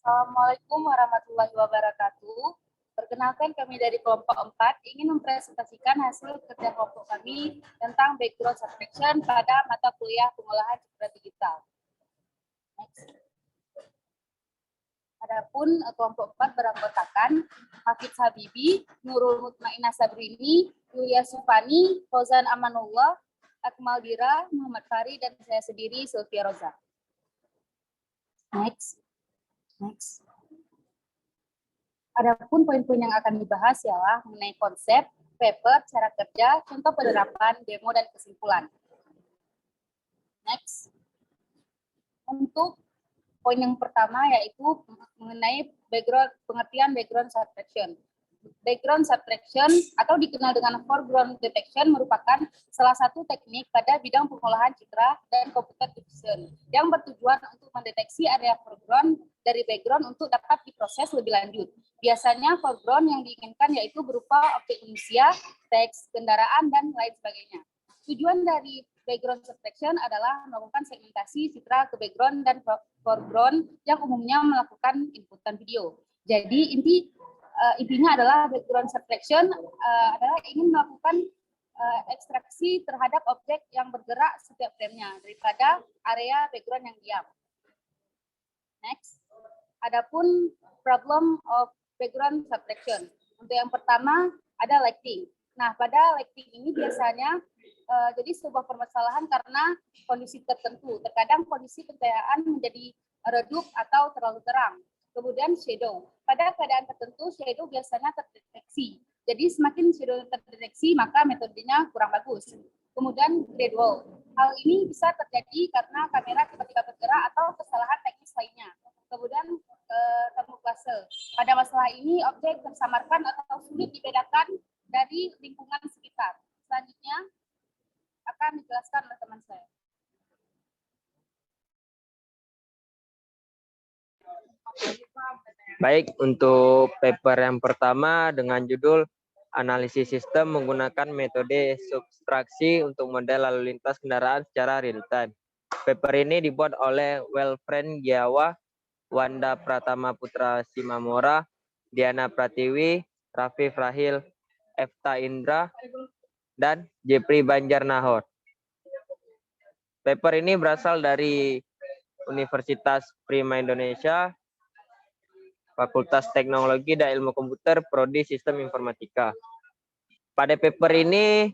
Assalamualaikum warahmatullahi wabarakatuh. Perkenalkan, kami dari kelompok 4 ingin mempresentasikan hasil kerja kelompok kami tentang background subtraction pada mata kuliah pengolahan citra digital. Next. Adapun kelompok 4 beranggotakan Hafidz Habibi, Nurul Mutmainah Sabrini, Yulia Sufani, Fauzan Amanullah, Akmal Dira, Muhammad Fari, dan saya sendiri, Sylvia Roza. Next. Adapun poin-poin yang akan dibahas ialah mengenai konsep, paper, cara kerja, contoh penerapan, demo, dan kesimpulan. Next. Untuk poin yang pertama yaitu mengenai pengertian background subtraction. Background subtraction atau dikenal dengan foreground detection merupakan salah satu teknik pada bidang pengolahan citra dan computer vision yang bertujuan untuk mendeteksi area foreground dari background untuk dapat diproses lebih lanjut. Biasanya foreground yang diinginkan yaitu berupa objek manusia, teks, kendaraan, dan lain sebagainya. Tujuan dari background subtraction adalah melakukan segmentasi citra ke background dan foreground yang umumnya melakukan inputan video. Jadi intinya adalah background subtraction adalah ingin melakukan ekstraksi terhadap objek yang bergerak setiap framenya daripada area background yang diam. Next. Adapun problem of background subtraction. Untuk yang pertama ada lighting. Nah, pada lighting ini biasanya jadi sebuah permasalahan karena kondisi tertentu. Terkadang kondisi pencahayaan menjadi redup atau terlalu terang. Kemudian shadow. Pada keadaan tertentu shadow biasanya terdeteksi. Jadi semakin shadow terdeteksi maka metodenya kurang bagus. Kemudian gradual. Hal ini bisa terjadi karena kamera tiba-tiba bergerak atau kesalahan teknis lainnya. Kemudian camouflage. Pada masalah ini objek tersamarkan atau sulit dibedakan dari lingkungan sekitar. Selanjutnya akan dijelaskan oleh teman saya. Baik, untuk paper yang pertama dengan judul Analisis Sistem menggunakan metode subtraksi untuk model lalu lintas kendaraan secara real time. Paper ini dibuat oleh Welfriend Giawa, Wanda Pratama Putra Simamora, Diana Pratiwi, Raffi Frahil, Efta Indra, dan Jepri Banjar Nahor. Paper ini berasal dari Universitas Prima Indonesia, Fakultas Teknologi dan Ilmu Komputer, Prodi Sistem Informatika. Pada paper ini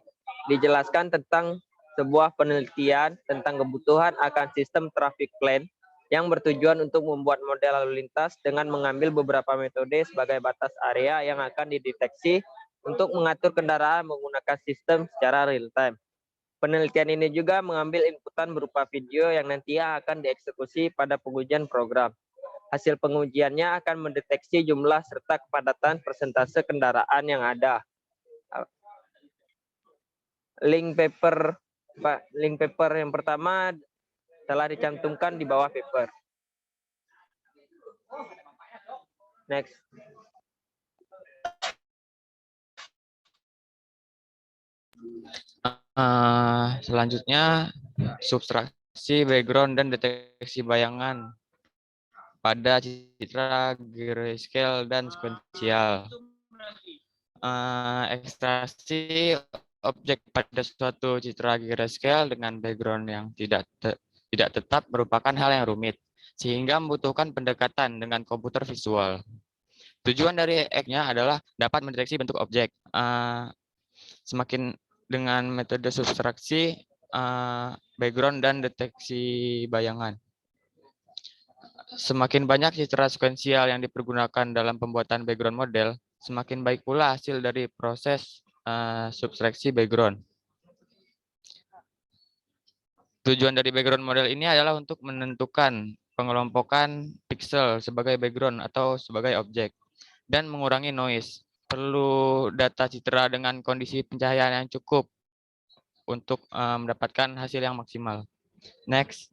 dijelaskan tentang sebuah penelitian tentang kebutuhan akan sistem traffic plan yang bertujuan untuk membuat model lalu lintas dengan mengambil beberapa metode sebagai batas area yang akan dideteksi untuk mengatur kendaraan menggunakan sistem secara real time. Penelitian ini juga mengambil inputan berupa video yang nantinya akan dieksekusi pada pengujian program. Hasil pengujiannya akan mendeteksi jumlah serta kepadatan persentase kendaraan yang ada. Link paper yang pertama telah dicantumkan di bawah paper. Next. Selanjutnya subtraksi background dan deteksi bayangan pada citra grayscale dan sekuensial. Ekstraksi objek pada suatu citra grayscale dengan background yang tidak tetap merupakan hal yang rumit, sehingga membutuhkan pendekatan dengan komputer visual. Tujuan dari EEC-nya adalah dapat mendeteksi bentuk objek. Semakin dengan metode subtraksi, background dan deteksi bayangan. Semakin banyak citra sekuensial yang dipergunakan dalam pembuatan background model, semakin baik pula hasil dari proses subtraksi background. Tujuan dari background model ini adalah untuk menentukan pengelompokan pixel sebagai background atau sebagai objek dan mengurangi noise. Perlu data citra dengan kondisi pencahayaan yang cukup untuk mendapatkan hasil yang maksimal. Next.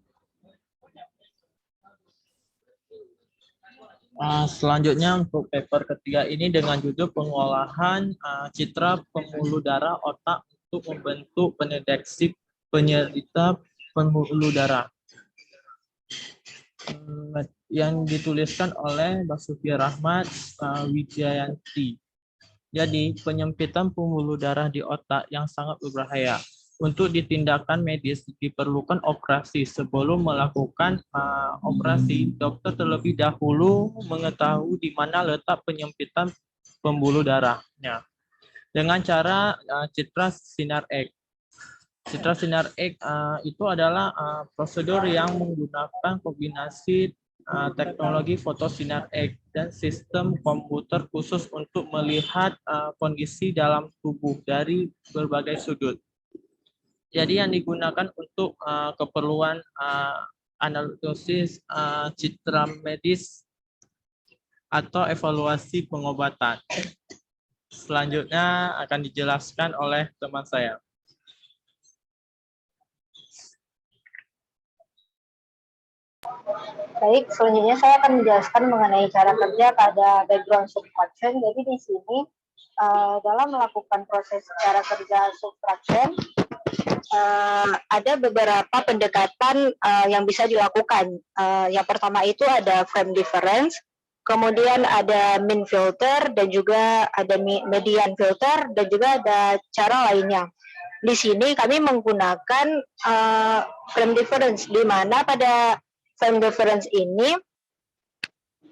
Selanjutnya untuk paper ketiga ini dengan judul pengolahan citra pembuluh darah otak untuk membentuk pendeteksi penyerita pembuluh darah. yang dituliskan oleh Basuki Rahmat Wijayanti. Jadi, penyempitan pembuluh darah di otak yang sangat berbahaya. Untuk ditindakan medis diperlukan operasi. Sebelum melakukan operasi, dokter terlebih dahulu mengetahui di mana letak penyempitan pembuluh darahnya dengan cara citra sinar X. Citra sinar X itu adalah prosedur yang menggunakan kombinasi teknologi fotosinar X dan sistem komputer khusus untuk melihat kondisi dalam tubuh dari berbagai sudut. Jadi yang digunakan untuk keperluan analisis citra medis atau evaluasi pengobatan. Selanjutnya akan dijelaskan oleh teman saya. Baik, selanjutnya saya akan menjelaskan mengenai cara kerja pada background subtraction. Jadi di sini dalam melakukan proses cara kerja subtraction ada beberapa pendekatan yang bisa dilakukan. Yang pertama itu ada frame difference, kemudian ada min filter, dan juga ada median filter, dan juga ada cara lainnya. Di sini kami menggunakan frame difference, di mana pada frame difference ini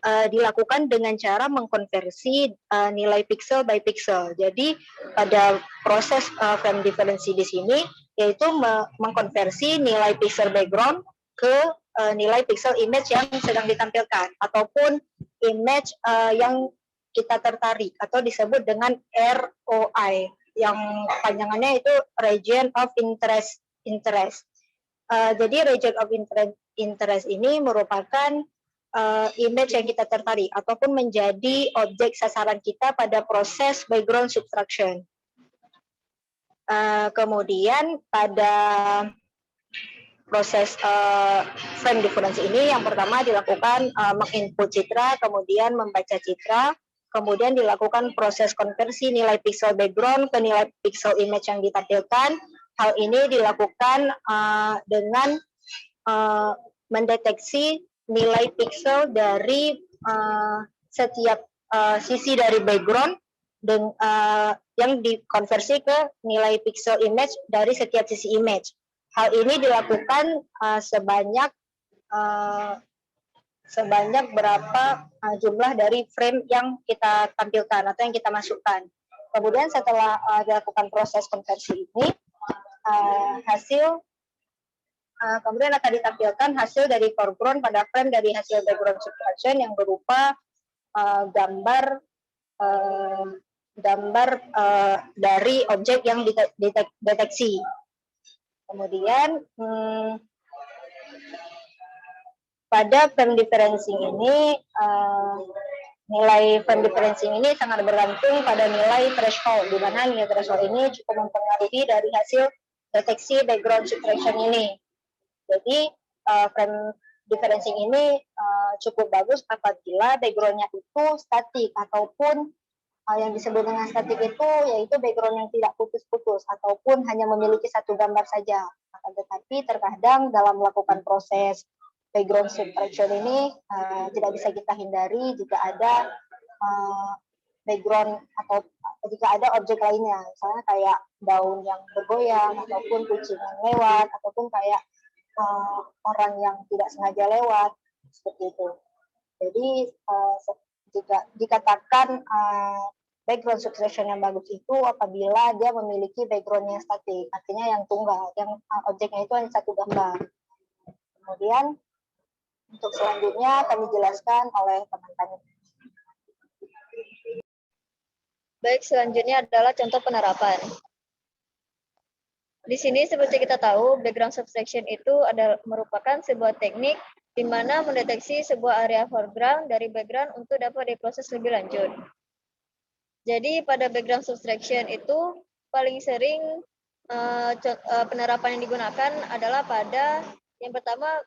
dilakukan dengan cara mengkonversi nilai pixel by pixel. Jadi pada proses frame difference di sini yaitu mengkonversi nilai pixel background ke nilai pixel image yang sedang ditampilkan ataupun image yang kita tertarik atau disebut dengan ROI yang panjangannya itu region of interest. Jadi region of interest ini merupakan image yang kita tertarik ataupun menjadi objek sasaran kita pada proses background subtraction. Kemudian pada proses frame difference ini yang pertama dilakukan menginput citra, kemudian membaca citra, kemudian dilakukan proses konversi nilai pixel background ke nilai pixel image yang ditampilkan. Hal ini dilakukan dengan mendeteksi nilai pixel dari setiap sisi dari background dan yang dikonversi ke nilai pixel image dari setiap sisi image. Hal ini dilakukan sebanyak berapa jumlah dari frame yang kita tampilkan atau yang kita masukkan. Kemudian setelah dilakukan proses konversi ini, kemudian akan ditampilkan hasil dari foreground pada frame dari hasil background subtraction yang berupa gambar dari objek yang dideteksi. Kemudian pada frame differencing ini nilai frame differencing ini sangat bergantung pada nilai threshold, di mana nilai threshold ini cukup mempengaruhi dari hasil deteksi background subtraction ini. Jadi frame differencing ini cukup bagus apabila background-nya itu statik ataupun yang disebut dengan statik itu yaitu background yang tidak putus-putus ataupun hanya memiliki satu gambar saja. Akan tetapi terkadang dalam melakukan proses background subtraction ini tidak bisa kita hindari jika ada background atau jika ada objek lainnya, misalnya kayak daun yang bergoyang ataupun kucing yang lewat ataupun kayak orang yang tidak sengaja lewat seperti itu. Jadi jika dikatakan background subtraction yang bagus itu apabila dia memiliki background yang statik, artinya yang tunggal, yang objeknya itu hanya satu gambar. Kemudian untuk selanjutnya kami jelaskan oleh teman-teman. Baik, selanjutnya adalah contoh penerapan. Di sini seperti kita tahu, background subtraction itu merupakan sebuah teknik di mana mendeteksi sebuah area foreground dari background untuk dapat diproses lebih lanjut. Jadi pada background subtraction itu paling sering penerapan yang digunakan adalah pada yang pertama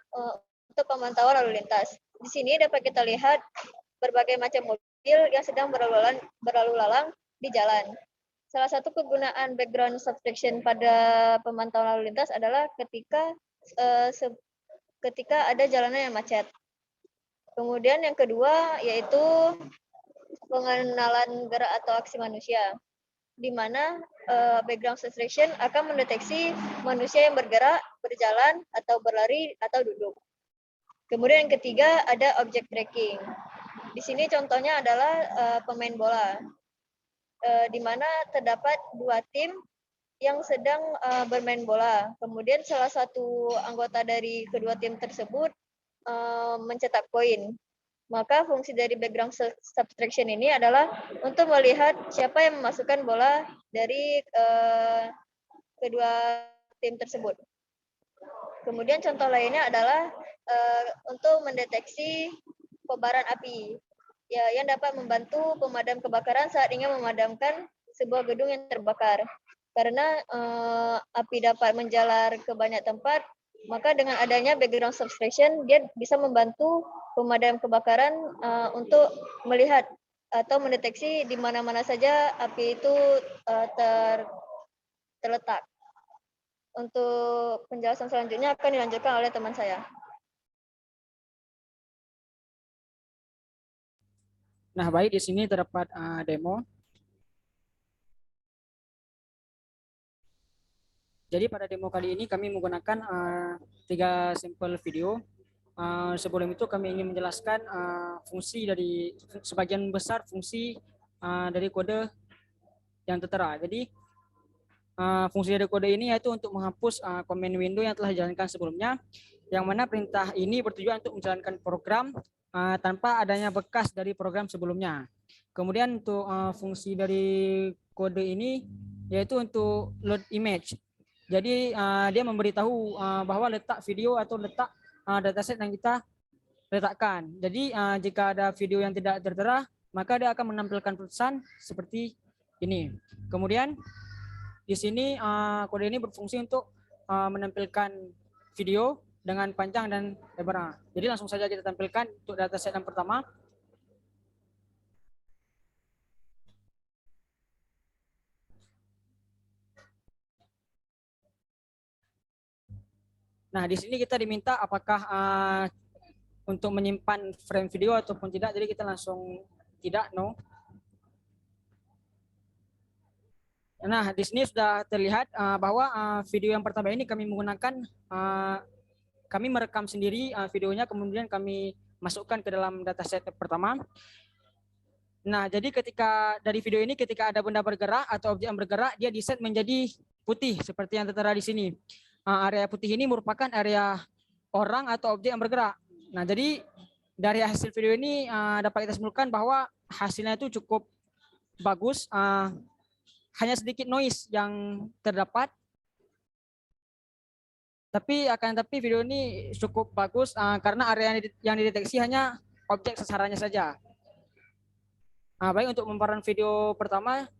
untuk pemantauan lalu lintas. Di sini dapat kita lihat berbagai macam mobil yang sedang berlalu lalang di jalan. Salah satu kegunaan background subtraction pada pemantauan lalu lintas adalah ketika ada jalanan yang macet. Kemudian yang kedua yaitu pengenalan gerak atau aksi manusia, di mana background subtraction akan mendeteksi manusia yang bergerak, berjalan, atau berlari, atau duduk. Kemudian yang ketiga ada object tracking. Di sini contohnya adalah pemain bola, di mana terdapat dua tim yang sedang bermain bola. Kemudian salah satu anggota dari kedua tim tersebut mencetak poin. Maka fungsi dari background subtraction ini adalah untuk melihat siapa yang memasukkan bola dari kedua tim tersebut. Kemudian contoh lainnya adalah untuk mendeteksi kobaran api, ya, yang dapat membantu pemadam kebakaran saat ingin memadamkan sebuah gedung yang terbakar. Karena api dapat menjalar ke banyak tempat, maka dengan adanya background subtraction dia bisa membantu pemadam kebakaran untuk melihat atau mendeteksi di mana-mana saja api itu terletak. Untuk penjelasan selanjutnya akan dilanjutkan oleh teman saya. Nah, baik, di sini terdapat demo. Jadi pada demo kali ini kami menggunakan 3 sampel video. Sebelum itu kami ingin menjelaskan fungsi dari sebagian besar fungsi dari kode yang tertera. Jadi fungsi dari kode ini yaitu untuk menghapus command window yang telah dijalankan sebelumnya, yang mana perintah ini bertujuan untuk menjalankan program tanpa adanya bekas dari program sebelumnya. Kemudian untuk fungsi dari kode ini yaitu untuk load image. Jadi dia memberitahu bahwa letak video atau letak dataset yang kita letakkan. Jadi jika ada video yang tidak tertera, maka dia akan menampilkan pesan seperti ini. Kemudian di sini kode ini berfungsi untuk menampilkan video dengan panjang dan lebar. Jadi langsung saja kita tampilkan untuk dataset yang pertama. Nah, di sini kita diminta apakah untuk menyimpan frame video ataupun tidak. Jadi kita langsung tidak, no. Nah, di sini sudah terlihat bahwa video yang pertama ini kami menggunakan, kami merekam sendiri videonya, kemudian kami masukkan ke dalam dataset pertama. Nah, jadi ketika dari video ini ketika ada benda bergerak atau objek yang bergerak, dia diset menjadi putih seperti yang tertera di sini. Area putih ini merupakan area orang atau objek yang bergerak. Nah, jadi dari hasil video ini dapat kita simpulkan bahwa hasilnya itu cukup bagus. Hanya sedikit noise yang terdapat. Tapi video ini cukup bagus karena area yang dideteksi hanya objek sasarannya saja. Baik, untuk pemaparan video pertama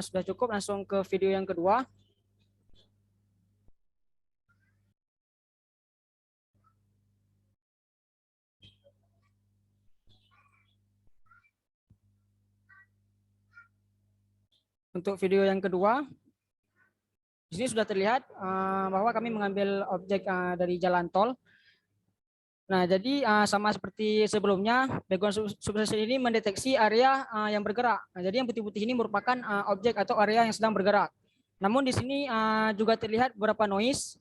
sudah cukup, langsung ke video yang kedua. Untuk video yang kedua, di sini sudah terlihat bahwa kami mengambil objek dari jalan tol. Nah, jadi sama seperti sebelumnya, background subtraction ini mendeteksi area yang bergerak. Nah, jadi yang putih-putih ini merupakan objek atau area yang sedang bergerak. Namun di sini juga terlihat beberapa noise.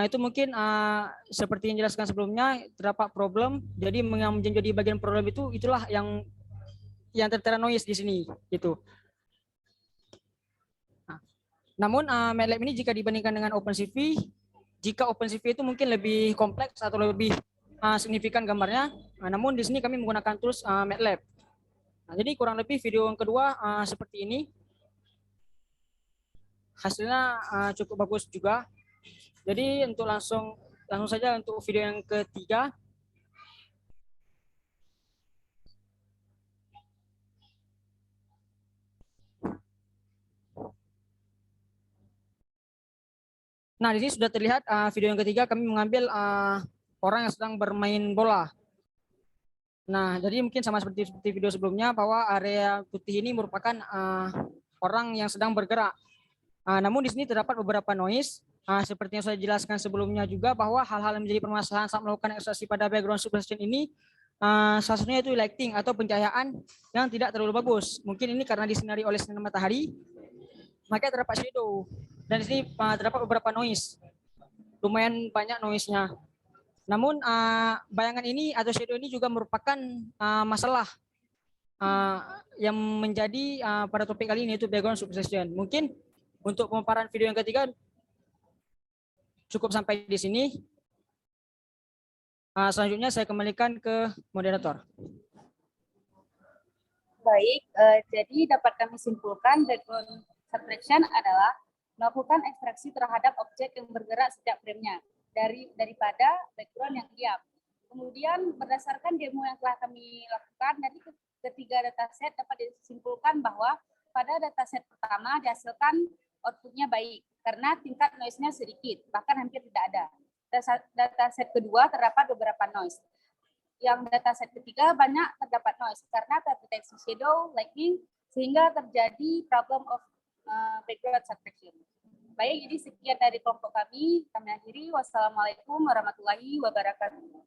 Itu mungkin seperti yang dijelaskan sebelumnya, terdapat problem. Jadi yang menjadi bagian problem itu itulah yang tertera noise di sini, gitu. Namun MATLAB ini jika dibandingkan dengan OpenCV, jika OpenCV itu mungkin lebih kompleks atau lebih signifikan gambarnya. Namun di sini kami menggunakan tools MATLAB. Nah, jadi kurang lebih video yang kedua seperti ini. Hasilnya cukup bagus juga. Jadi untuk langsung saja untuk video yang ketiga. Nah, di sini sudah terlihat video yang ketiga kami mengambil orang yang sedang bermain bola. Nah, jadi mungkin sama seperti video sebelumnya bahwa area putih ini merupakan orang yang sedang bergerak. Namun di sini terdapat beberapa noise. seperti yang saya jelaskan sebelumnya juga bahwa hal-hal yang menjadi permasalahan saat melakukan ekstraksi pada background subtraction ini salah satunya itu lighting atau pencahayaan yang tidak terlalu bagus. Mungkin ini karena disinari oleh sinar matahari, maka terdapat shadow. Dan di sini terdapat beberapa noise. Lumayan banyak noise-nya. Namun bayangan ini atau shadow ini juga merupakan masalah yang menjadi pada topik kali ini, yaitu background subtraction. Mungkin untuk pemaparan video yang ketiga cukup sampai di sini. Selanjutnya saya kembalikan ke moderator. Baik, jadi dapat kami simpulkan background subtraction adalah melakukan ekstraksi terhadap objek yang bergerak setiap framenya daripada background yang diam. Kemudian berdasarkan demo yang telah kami lakukan, dari ketiga dataset dapat disimpulkan bahwa pada dataset pertama dihasilkan outputnya baik karena tingkat noise-nya sedikit, bahkan hampir tidak ada. Dataset kedua terdapat beberapa noise. Yang dataset ketiga banyak terdapat noise karena terdeteksi shadow, lighting, sehingga terjadi problem of background subtraction. Baik, jadi sekian dari kelompok kami. Kami akhiri. Wassalamualaikum warahmatullahi wabarakatuh.